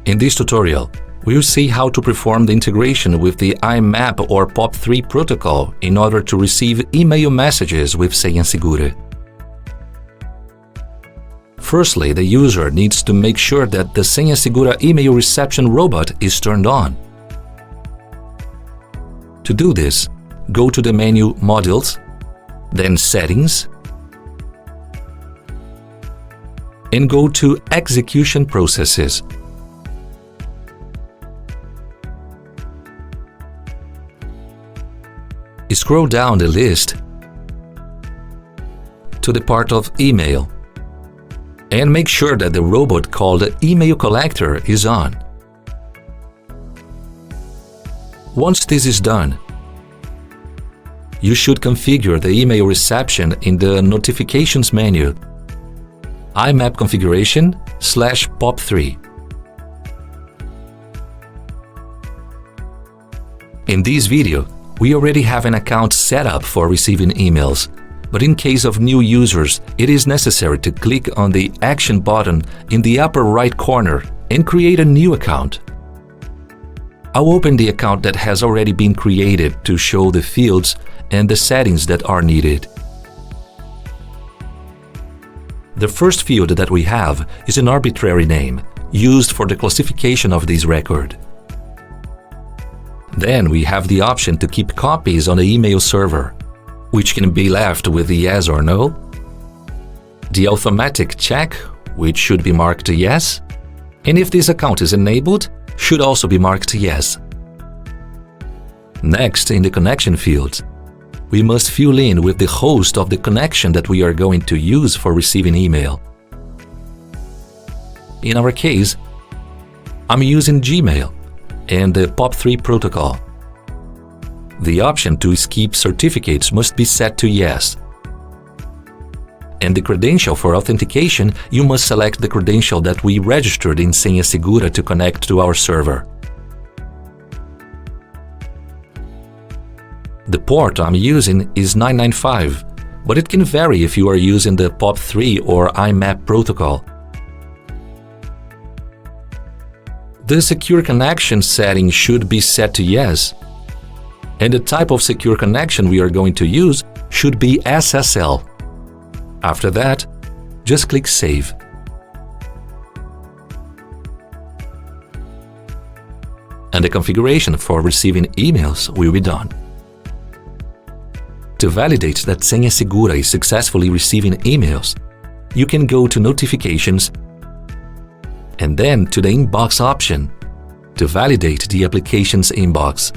In this tutorial, we will see how to perform the integration with the IMAP or POP3 protocol in order to receive email messages with senhasegura. Firstly, the user needs to make sure that the senhasegura email reception robot is turned on. To do this, go to the menu Modules, then Settings, and go to Execution Processes. Scroll down the list to the part of Email and make sure that the robot called Email Collector is on. Once this is done, you should configure the email reception in the Notifications menu, IMAP configuration/POP3. In this video, we already have an account set up for receiving emails, but in case of new users, it is necessary to click on the Action button in the upper right corner and create a new account. I'll open the account that has already been created to show the fields and the settings that are needed. The first field that we have is an arbitrary name, used for the classification of this record. Then we have the option to keep copies on the email server, which can be left with yes or no, the automatic check, which should be marked yes, and if this account is enabled, should also be marked yes. Next, in the connection field, we must fill in with the host of the connection that we are going to use for receiving email. In our case, I'm using Gmail and the POP3 protocol. The option to skip certificates must be set to yes. And the credential for authentication, you must select the credential that we registered in senhasegura to connect to our server. The port I'm using is 995, but it can vary if you are using the POP3 or IMAP protocol. The secure connection setting should be set to yes, and the type of secure connection we are going to use should be SSL. After that, just click Save. And the configuration for receiving emails will be done. To validate that senhasegura is successfully receiving emails, you can go to Notifications and then to the Inbox option to validate the application's inbox.